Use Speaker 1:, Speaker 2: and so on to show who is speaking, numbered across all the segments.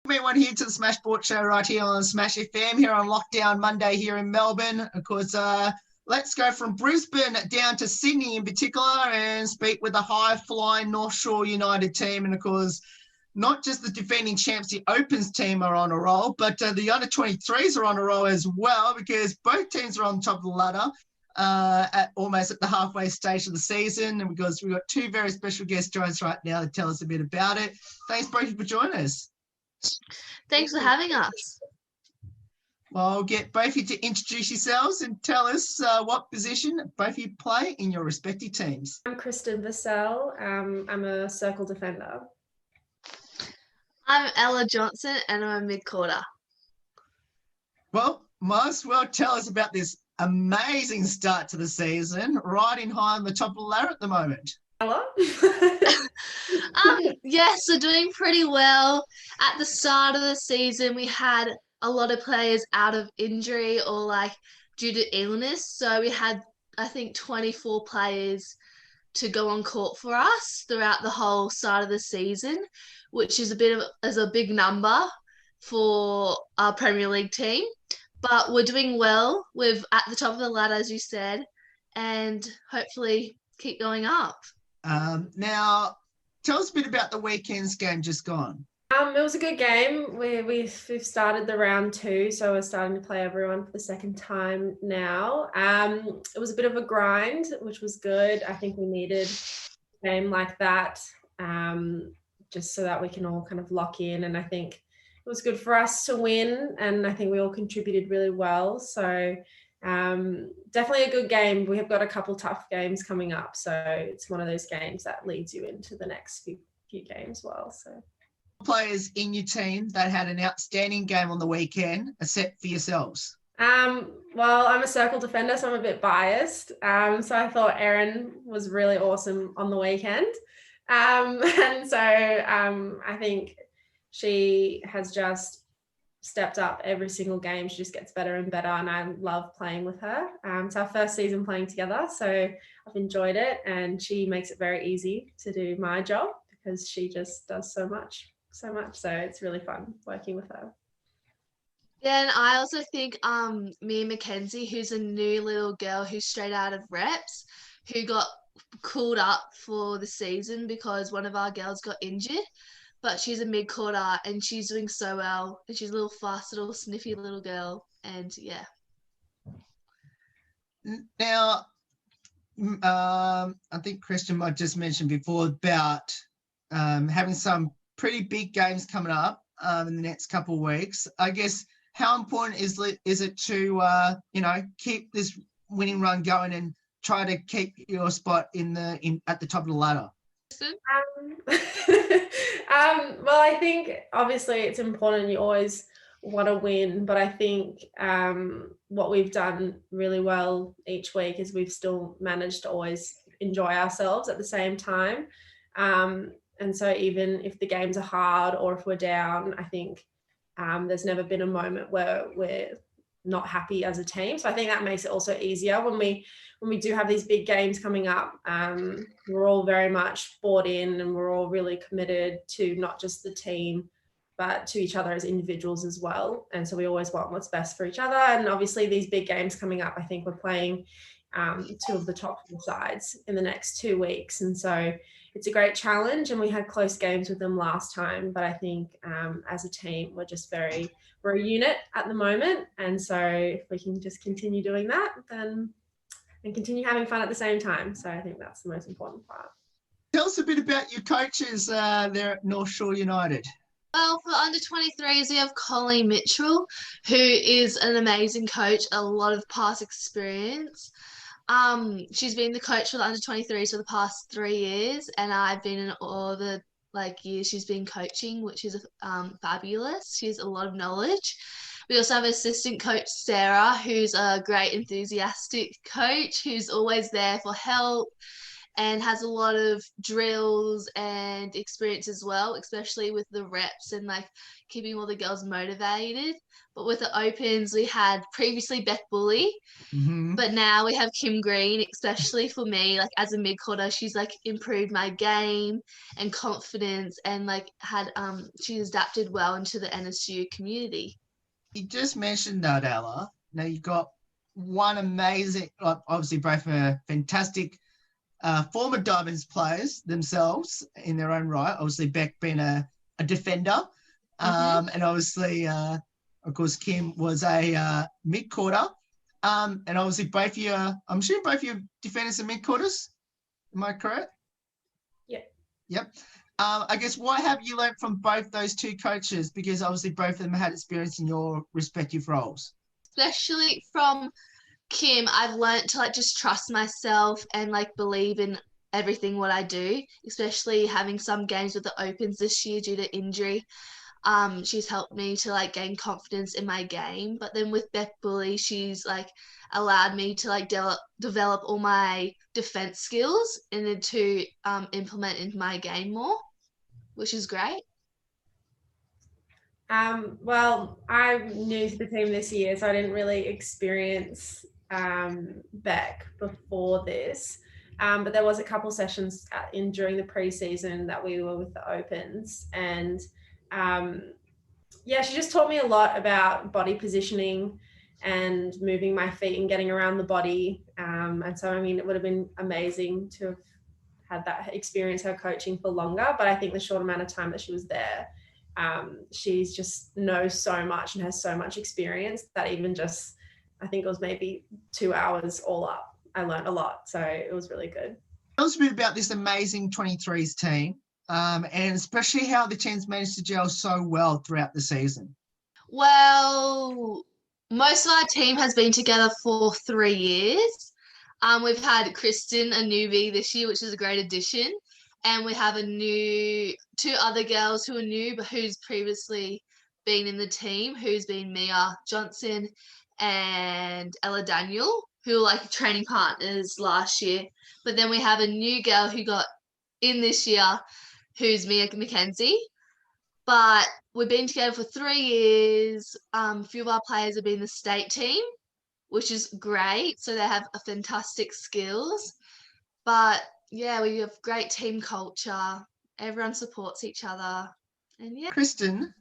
Speaker 1: Everyone here to the Smash Sports Show right here on Smash FM here on lockdown Monday here in Melbourne. Of course, let's go from Brisbane down to Sydney in particular and speak with the high-flying North Shore United team. And of course, not just the defending champs, the Opens team are on a roll, but the under-23s are on a roll as well because both teams are on top of the ladder almost at the halfway stage of the season. And because we've got two very special guests joining us right now to tell us a bit about it. Thanks, both, for joining us.
Speaker 2: Thanks for having us.
Speaker 1: Well, I'll get both of you to introduce yourselves and tell us what position both of you play in your respective teams.
Speaker 3: I'm Kristen Vassell. I'm a circle defender.
Speaker 2: I'm Ella Johnson and I'm a mid-quarter.
Speaker 1: Well, might as well tell us about this amazing start to the season, riding high on the top of the ladder at the moment.
Speaker 3: Ella?
Speaker 2: Yes, we're doing pretty well. At the start of the season, we had a lot of players out of injury or due to illness. So we had, I think, 24 players to go on court for us throughout the whole start of the season, which is a big number for our Premier League team. But we're doing well. We're at the top of the ladder, as you said, and hopefully keep going up.
Speaker 1: Now, tell us a bit about the weekend's game just gone.
Speaker 3: It was a good game. We've started the round 2, so we're starting to play everyone for the second time now. It was a bit of a grind, which was good. I think we needed a game like that just so that we can all kind of lock in. And I think it was good for us to win, and I think we all contributed really well. So definitely a good game. We have got a couple tough games coming up, so it's one of those games that leads you into the next few games well. So
Speaker 1: players in your team that had an outstanding game on the weekend, except for yourselves?
Speaker 3: Well, I'm a circle defender, so I'm a bit biased. So I thought Erin was really awesome on the weekend. And so I think she has just stepped up every single game. She just gets better and better, and I love playing with her. It's our first season playing together, so I've enjoyed it, and she makes it very easy to do my job because she just does so much. So it's really fun working with her.
Speaker 2: Yeah, and I also think me and Mackenzie, who's a new little girl who's straight out of reps, who got called up for the season because one of our girls got injured. But she's a mid-quarter and she's doing so well. And she's a little fast, little sniffy little girl. And yeah.
Speaker 1: Now, I think Christian might just mention before about having some pretty big games coming up in the next couple of weeks. I guess how important is it to keep this winning run going and try to keep your spot at the top of the ladder?
Speaker 3: Well, I think obviously it's important. You always want to win, but I think what we've done really well each week is we've still managed to always enjoy ourselves at the same time. And so even if the games are hard or if we're down, I think there's never been a moment where we're not happy as a team. So I think that makes it also easier when we do have these big games coming up. We're all very much bought in, and we're all really committed to not just the team, but to each other as individuals as well. And so we always want what's best for each other. And obviously these big games coming up, I think we're playing 2 of the top 4 sides in the next 2 weeks. And so it's a great challenge, and we had close games with them last time. But I think as a team, we're a unit at the moment. And so if we can just continue doing that, then and continue having fun at the same time. So I think that's the most important part.
Speaker 1: Tell us a bit about your coaches there at North Shore United.
Speaker 2: Well, for under-23s, we have Colleen Mitchell, who is an amazing coach, a lot of past experience. She's been the coach for the under-23s for the past 3 years, and I've been in all the years she's been coaching, which is fabulous. She has a lot of knowledge. We also have assistant coach Sarah, who's a great enthusiastic coach who's always there for help and has a lot of drills and experience as well, especially with the reps and like keeping all the girls motivated. But with the opens, we had previously Beck Bully, but now we have Kim Green, especially for me, like as a mid-quarter, she's like improved my game and confidence, and like she's adapted well into the NSU community.
Speaker 1: You just mentioned that, Ella. Now you've got one amazing, obviously both are fantastic former Diamonds players themselves in their own right. Obviously Beck being a defender, and obviously, of course, Kim was a mid-quarter. And obviously both of you, I'm sure both of you defenders and mid-quarters. Am I correct?
Speaker 3: Yeah.
Speaker 1: Yep. I guess what have you learned from both those two coaches? Because obviously both of them had experience in your respective roles.
Speaker 2: Especially from Kim, I've learned to like just trust myself and like believe in everything what I do, especially having some games with the opens this year due to injury. She's helped me to like gain confidence in my game. But then with Beck Bully, she's like allowed me to like develop all my defense skills and then to implement into my game more, which is great.
Speaker 3: Well, I'm new to the team this year, so I didn't really experience Beck before this. But there was a couple sessions during the preseason that we were with the opens, and she just taught me a lot about body positioning and moving my feet and getting around the body. And so, I mean, it would have been amazing to have had that experience, her coaching for longer. But I think the short amount of time that she was there, she's just knows so much and has so much experience that even just, I think it was maybe 2 hours all up, I learned a lot. So it was really good.
Speaker 1: Tell us a bit about this amazing 23s team, and especially how the team's managed to gel so well throughout the season.
Speaker 2: Well, most of our team has been together for 3 years. We've had Kristen, a newbie this year, which is a great addition. And we have two other girls who are new, but who's previously been in the team, who's been Mia Johnson and Ella Daniel, who were like training partners last year. But then we have a new girl who got in this year, who's Mia Mackenzie. But we've been together for 3 years. A few of our players have been in the state team, which is great. So they have a fantastic skills. But yeah, we have great team culture. Everyone supports each other. And yeah.
Speaker 1: Kristen,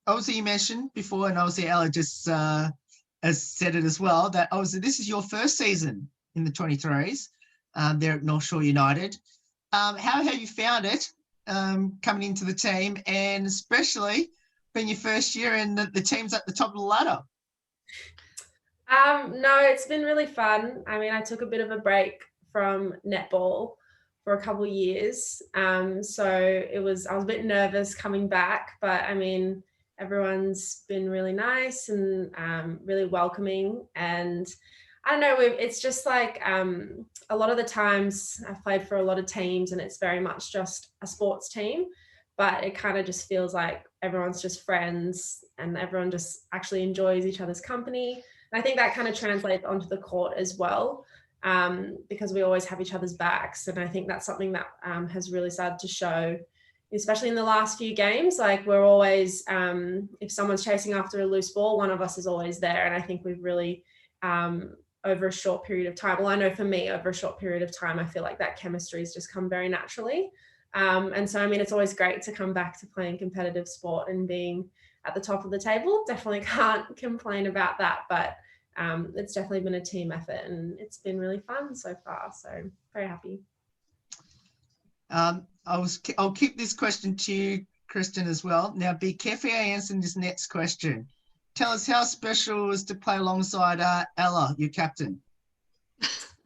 Speaker 1: obviously you mentioned before, and obviously Ella just has said it as well, that obviously this is your first season in the 23s there at North Shore United. How have you found it coming into the team, and especially being your first year and the team's at the top of the ladder?
Speaker 3: No, it's been really fun. I mean, I took a bit of a break from netball for a couple of years. So I was a bit nervous coming back, but I mean, everyone's been really nice and really welcoming. And I don't know, it's just like a lot of the times I've played for a lot of teams and it's very much just a sports team, but it kind of just feels like everyone's just friends and everyone just actually enjoys each other's company. And I think that kind of translates onto the court as well, because we always have each other's backs. And I think that's something that has really started to show, especially in the last few games. Like we're always, if someone's chasing after a loose ball, one of us is always there. And I think we've really, over a short period of time, well, I know for me, over a short period of time, I feel like that chemistry has just come very naturally. And so, I mean, it's always great to come back to playing competitive sport and being at the top of the table. Definitely can't complain about that, but it's definitely been a team effort and it's been really fun so far. So very happy.
Speaker 1: I'll keep this question to you, Kristen, as well. Now, be careful answering this next question. Tell us how special it was to play alongside Ella, your captain.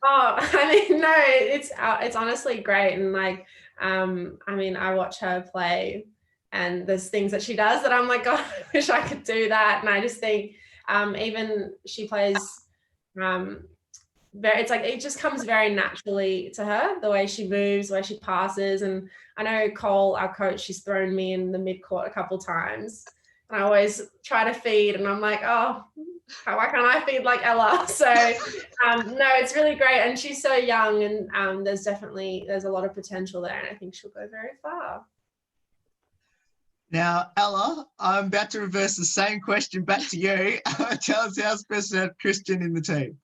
Speaker 3: Oh, I mean, no, it's honestly great. And like, I mean, I watch her play and there's things that she does that I'm like, God, I wish I could do that. And I just think even she plays it's like it just comes very naturally to her, the way she moves, the way she passes. And I know Cole, our coach, she's thrown me in the mid-court a couple times and I always try to feed and I'm like, oh, why can't I feed like Ella? So no, it's really great, and she's so young, and there's a lot of potential there, and I think she'll go very far.
Speaker 1: Now, Ella, I'm about to reverse the same question back to you. Tell us how special to have Kristen in the team.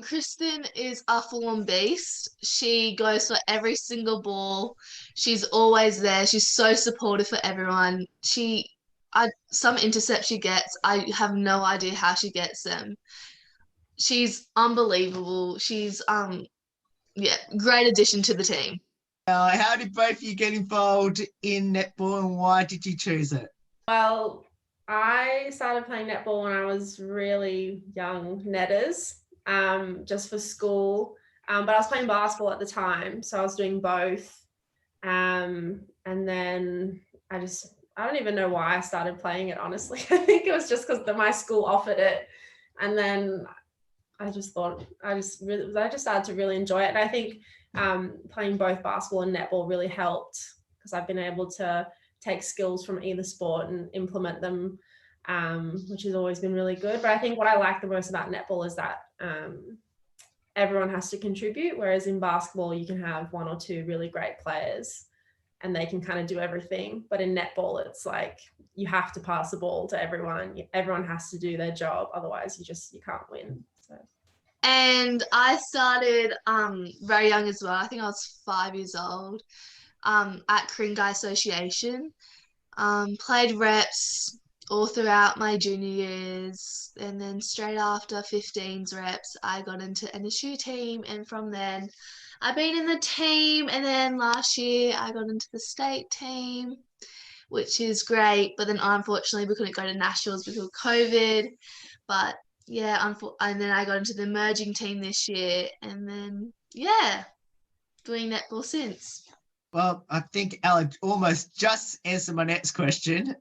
Speaker 2: Kristen is a full-on beast. She goes for every single ball. She's always there. She's so supportive for everyone. Some intercepts she gets, I have no idea how she gets them. She's unbelievable. She's great addition to the team.
Speaker 1: How did both of you get involved in netball, and why did you choose it?
Speaker 3: Well, I started playing netball when I was really young, netters, just for school. But I was playing basketball at the time, so I was doing both. And then I don't even know why I started playing it, honestly. I think it was just because my school offered it. And then I just started to really enjoy it. And I think playing both basketball and netball really helped, because I've been able to take skills from either sport and implement them, which has always been really good. But I think what I like the most about netball is that everyone has to contribute, whereas in basketball you can have one or two really great players and they can kind of do everything. But in netball, it's like you have to pass the ball to everyone. Everyone has to do their job, otherwise you can't win. So.
Speaker 2: And I started very young as well. I think I was 5 years old, at Kringai Association. Played reps all throughout my junior years, and then straight after 15's reps, I got into NSW team, and from then I've been in the team, and then last year I got into the state team, which is great, but then unfortunately we couldn't go to nationals because of COVID. But yeah, and then I got into the emerging team this year, and then doing netball since.
Speaker 1: Well, I think Ella almost just answered my next question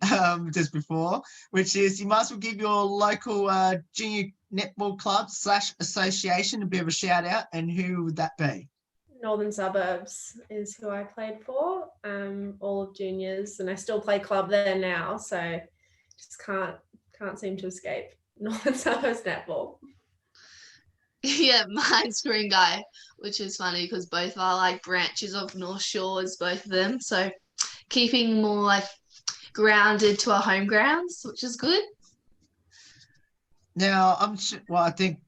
Speaker 1: just before, which is you might as well give your local junior netball club / association a bit of a shout out, and who would that be?
Speaker 3: Northern Suburbs is who I played for, all of juniors, and I still play club there now, so just can't seem to escape Northern Suburbs netball.
Speaker 2: Yeah, mine's Kringai, which is funny because both are like branches of North Shores, both of them. So keeping more like grounded to our home grounds, which is good.
Speaker 1: Now, I think,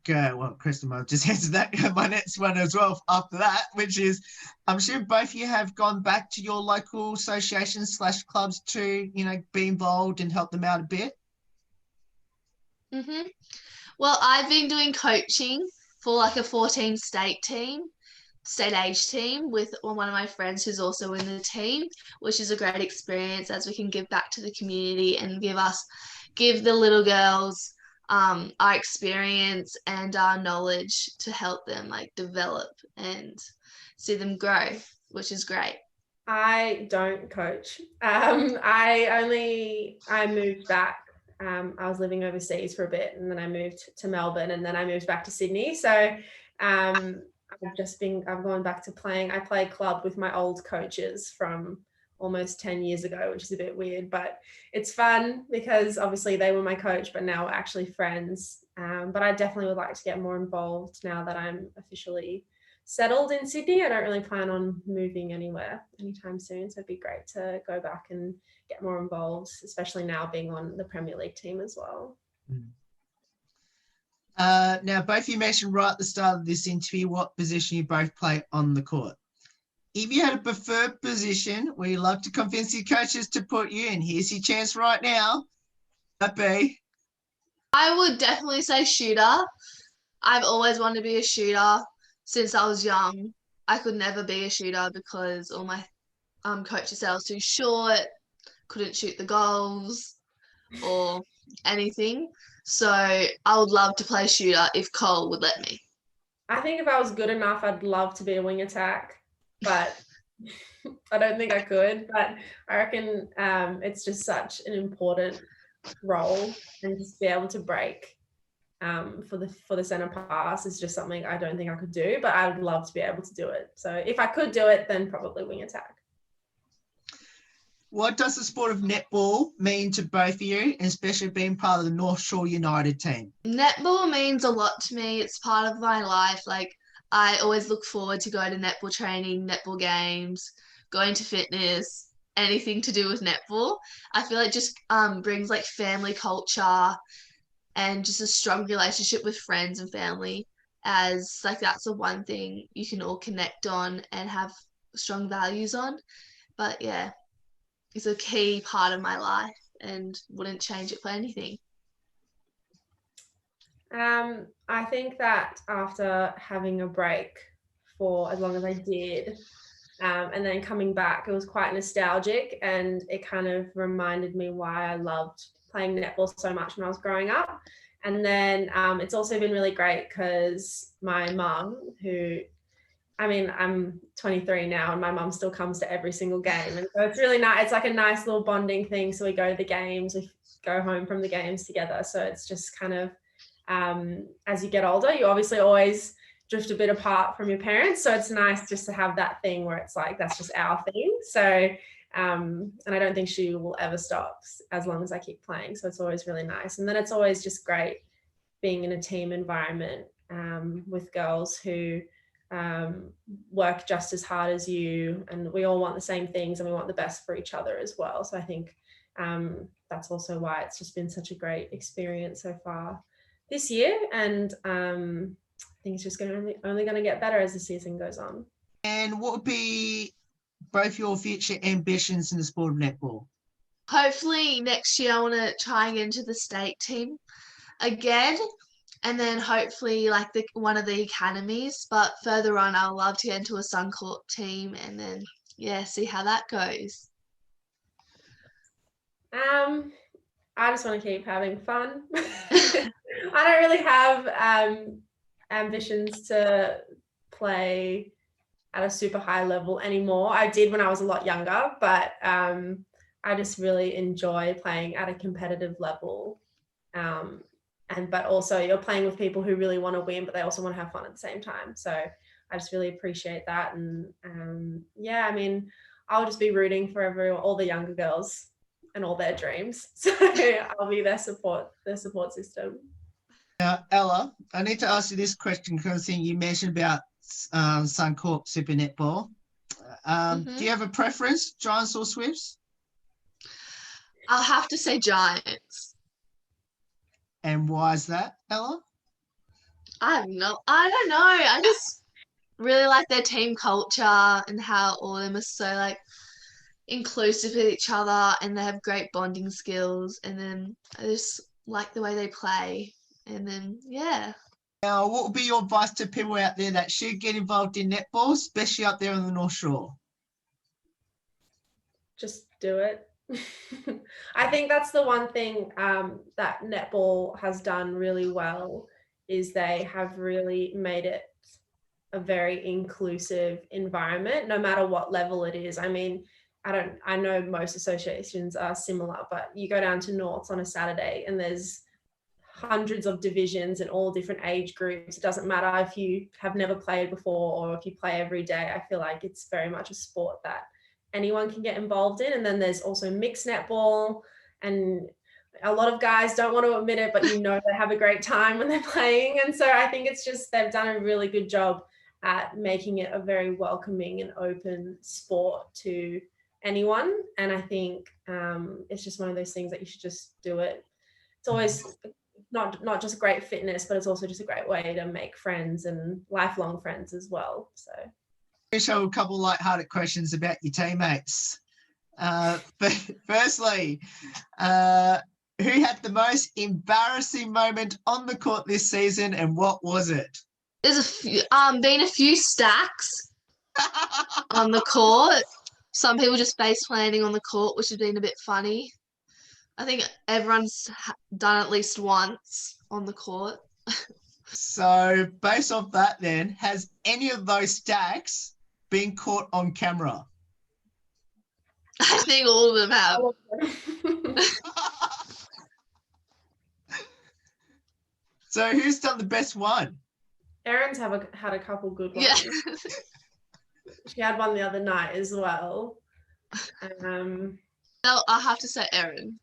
Speaker 1: Kristen might have just answered that, my next one as well after that, which is, I'm sure both of you have gone back to your local associations / clubs to, be involved and help them out a bit.
Speaker 2: Mm-hmm. Well, I've been doing coaching for like a 14 state age team with one of my friends who's also in the team, which is a great experience as we can give back to the community and give the little girls our experience and our knowledge to help them like develop and see them grow, which is great.
Speaker 3: I don't coach. I moved back. I was living overseas for a bit, and then I moved to Melbourne, and then I moved back to Sydney. So I've gone back to playing. I play club with my old coaches from almost 10 years ago, which is a bit weird, but it's fun because obviously they were my coach, but now we're actually friends. But I definitely would like to get more involved now that I'm officially settled in Sydney. I don't really plan on moving anywhere anytime soon, so it'd be great to go back and get more involved, especially now being on the Premier League team as well.
Speaker 1: Now, both of you mentioned right at the start of this interview what position you both play on the court. If you had a preferred position where you love to convince your coaches to put you in, here's your chance right now. That'd be?
Speaker 2: I would definitely say shooter. I've always wanted to be a shooter since I was young. I could never be a shooter because all my coaches said I was too short, couldn't shoot the goals or anything. So I would love to play shooter if Cole would let me.
Speaker 3: I think if I was good enough, I'd love to be a wing attack, but I don't think I could. But I reckon it's just such an important role, and just be able to break for the center pass is just something I don't think I could do, but I would love to be able to do it. So if I could do it, then probably wing attack.
Speaker 1: What does the sport of netball mean to both of you, especially being part of the North Shore United team?
Speaker 2: Netball means a lot to me. It's part of my life. Like, I always look forward to going to netball training, netball games, going to fitness, anything to do with netball. I feel like it just brings like family culture and just a strong relationship with friends and family, as like that's the one thing you can all connect on and have strong values on. But yeah, it's a key part of my life and wouldn't change it for anything.
Speaker 3: I think that after having a break for as long as I did, and then coming back, it was quite nostalgic, and it kind of reminded me why I loved playing netball so much when I was growing up. And then it's also been really great because my mum, who, I mean, I'm 23 now, and my mum still comes to every single game. And so it's really nice. It's like a nice little bonding thing. So we go to the games, we go home from the games together. So it's just kind of, as you get older, you obviously always drift a bit apart from your parents. So it's nice just to have that thing where it's like, that's just our thing. So, and I don't think she will ever stop as long as I keep playing. So it's always really nice. And then it's always just great being in a team environment with girls who work just as hard as you, and we all want the same things and we want the best for each other as well. So I think that's also why it's just been such a great experience so far this year, and I think it's just only going to get better as the season goes on.
Speaker 1: And what would be both your future ambitions in the sport of netball?
Speaker 2: Hopefully next year I want to try and get into the state team again, and then hopefully like one of the academies. But further on, I'd love to get into a Suncorp team, and then see how that goes.
Speaker 3: I just want to keep having fun. I don't really have ambitions to play at a super high level anymore. I did when I was a lot younger, but I just really enjoy playing at a competitive level. But also you're playing with people who really want to win, but they also want to have fun at the same time. So I just really appreciate that. And I mean, I'll just be rooting for all the younger girls and all their dreams. So I'll be their support system.
Speaker 1: Now, Ella, I need to ask you this question because I think you mentioned about Suncorp Super Netball. Do you have a preference, Giants or Swifts?
Speaker 2: I'll have to say Giants.
Speaker 1: And why is that, Ella?
Speaker 2: I don't know. I just really like their team culture and how all of them are so like inclusive with each other, and they have great bonding skills, and then I just like the way they play, and then
Speaker 1: Now, what would be your advice to people out there that should get involved in netball, especially up there on the North Shore?
Speaker 3: Just do it. I think that's the one thing that netball has done really well, is they have really made it a very inclusive environment, no matter what level it is. I mean, I know most associations are similar, but you go down to Norths on a Saturday and there's hundreds of divisions in all different age groups. It doesn't matter if you have never played before or if you play every day. I feel like it's very much a sport that anyone can get involved in. And then there's also mixed netball, and a lot of guys don't want to admit it, but they have a great time when they're playing. And so I think it's just, they've done a really good job at making it a very welcoming and open sport to anyone. And I think it's just one of those things that you should just do it. It's always not just great fitness, but it's also just a great way to make friends and lifelong friends as well. So
Speaker 1: Show a couple of light-hearted questions about your teammates. Firstly, who had the most embarrassing moment on the court this season, and what was it?
Speaker 2: There's been a few stacks on the court. Some people just face planting on the court, which has been a bit funny. I think everyone's done at least once on the court.
Speaker 1: So based off that then, has any of those stacks been caught on camera?
Speaker 2: I think all of them have.
Speaker 1: So who's done the best one?
Speaker 3: Erin's had a couple good ones.
Speaker 2: Yeah.
Speaker 3: She had one the other night as well.
Speaker 2: I'll have to say Erin.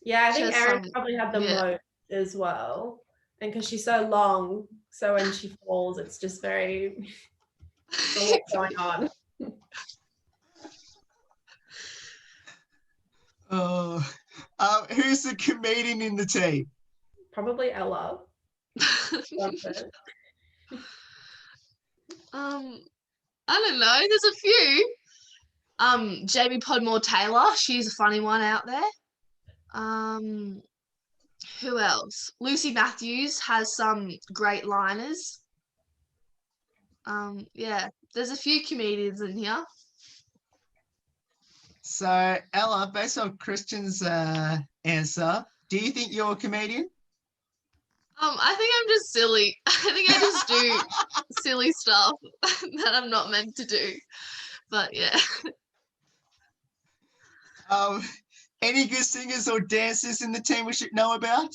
Speaker 3: Yeah, I
Speaker 2: She
Speaker 3: think
Speaker 2: has
Speaker 3: Erin
Speaker 2: some-
Speaker 3: probably had the
Speaker 2: yeah.
Speaker 3: most as well. And because she's so long, so when she falls, it's just very a lot going on.
Speaker 1: Oh, who's the comedian in the team?
Speaker 3: Probably Ella.
Speaker 2: I don't know. There's a few. Jamie Podmore Taylor. She's a funny one out there. Who else? Lucy Matthews has some great liners. Yeah, there's a few comedians in here.
Speaker 1: So, Ella, based on Christian's answer, do you think you're a comedian?
Speaker 2: I think I'm just silly. I think I just do silly stuff that I'm not meant to do. But yeah.
Speaker 1: Any good singers or dancers in the team we should know about?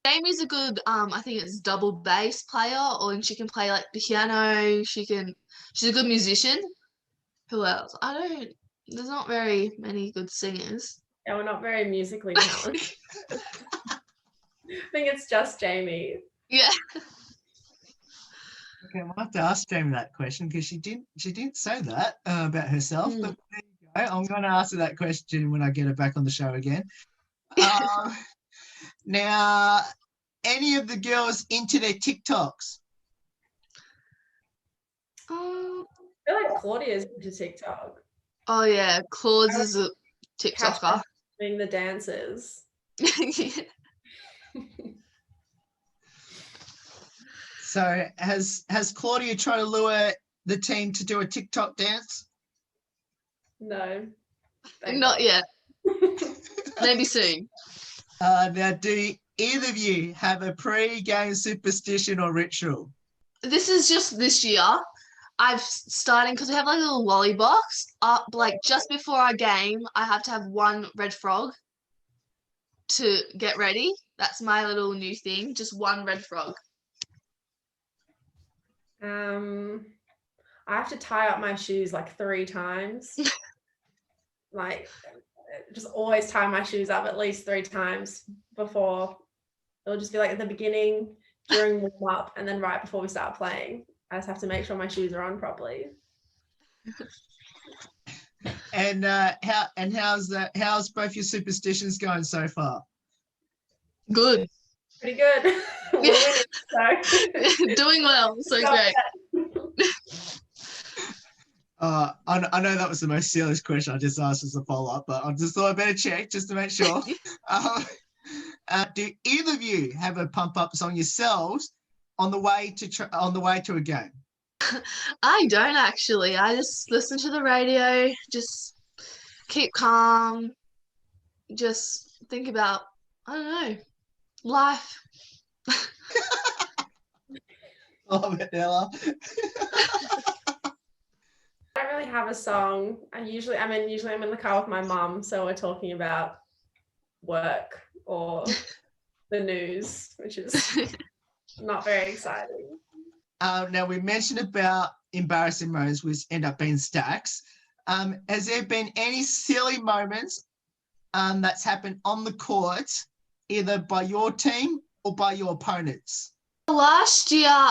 Speaker 2: Jamie's a good, I think it's double bass player, and she can play like the piano. She's a good musician. Who else? There's not very many good singers.
Speaker 3: Yeah, we're not very musically talented. I think it's just Jamie.
Speaker 2: Yeah.
Speaker 1: Okay, I might have to ask Jamie that question because she didn't say that about herself. But there you go. I'm going to ask her that question when I get her back on the show again. Now, any of the girls into their TikToks?
Speaker 3: I feel like Claudia's into TikTok.
Speaker 2: Oh yeah, Claude's is a TikToker.
Speaker 3: Doing the dances.
Speaker 1: So has Claudia tried to lure the team to do a TikTok dance?
Speaker 3: No.
Speaker 2: Not yet. Maybe soon.
Speaker 1: Now, do either of you have a pre-game superstition or ritual?
Speaker 2: This is just this year. I've starting because we have like a little lolly box. Like just before our game, I have to have one red frog to get ready. That's my little new thing. Just one red frog.
Speaker 3: I have to tie up my shoes like 3 times. Like, just always tie my shoes up at least 3 times before. It'll just be like at the beginning, during warm up, and then right before we start playing. I just have to make sure my shoes are on properly.
Speaker 1: And how's both your superstitions going so far?
Speaker 2: Good.
Speaker 3: Pretty good. We're winning, so.
Speaker 2: Doing well. So great.
Speaker 1: I know that was the most silliest question I just asked as a follow-up, but I just thought I better check just to make sure. Do either of you have a pump-up song yourselves on the way to a game?
Speaker 2: I don't actually. I just listen to the radio, just keep calm, just think about, I don't know, life.
Speaker 1: Love it, Ella.
Speaker 3: I don't really have a song. Usually I'm in the car with my mum, so we're talking about work or the news, which is not very exciting.
Speaker 1: Now, we mentioned about embarrassing moments, which end up being stacks. Has there been any silly moments that's happened on the court, either by your team or by your opponents?
Speaker 2: Last year,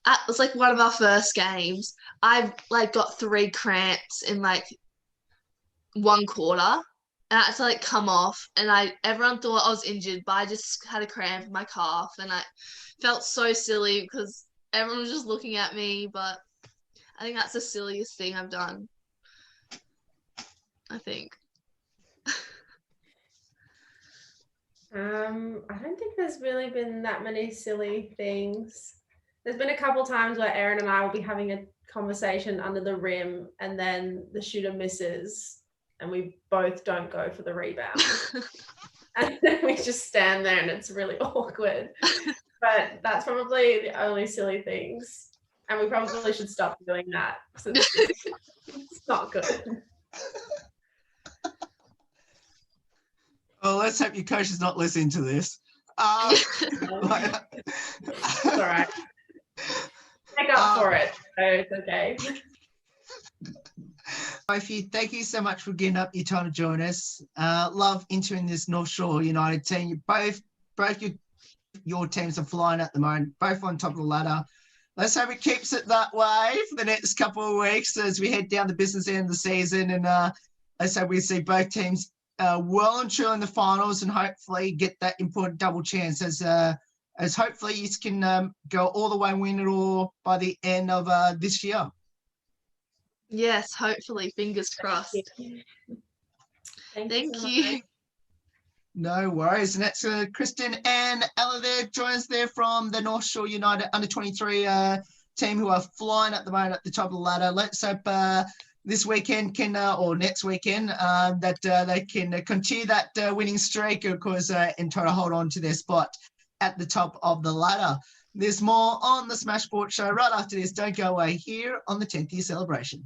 Speaker 2: it was like one of our first games. I like got 3 cramps in like 1 quarter, and I had to like come off. And everyone thought I was injured, but I just had a cramp in my calf, and I felt so silly because everyone was just looking at me. But I think that's the silliest thing I've done. I think.
Speaker 3: I don't think there's really been that many silly things. There's been a couple times where Erin and I will be having a conversation under the rim, and then the shooter misses, and we both don't go for the rebound. And then we just stand there, and it's really awkward. But that's probably the only silly things. And we probably should stop doing that because it's not good.
Speaker 1: Well, let's hope your coach is not listening to this.
Speaker 3: It's all right. Make up for it, so it's okay.
Speaker 1: Sophie, thank you so much for getting up your time to join us. Love entering this North Shore United team. Both your teams are flying at the moment, both on top of the ladder. Let's hope it keeps it that way for the next couple of weeks as we head down the business end of the season. And let's hope we see both teams well and truly in the finals and hopefully get that important double chance as hopefully you can go all the way and win it all by the end of this year.
Speaker 2: Yes, hopefully. Fingers crossed. Thank you.
Speaker 1: No worries. And that's Kristen and Ella there. Join us there from the North Shore United under-23 team who are flying at the moment at the top of the ladder. Let's hope this weekend or next weekend that they can continue that winning streak, of course, and try to hold on to their spot at the top of the ladder. There's more on the Smash Sport Show right after this. Don't go away here on the 10th year celebration.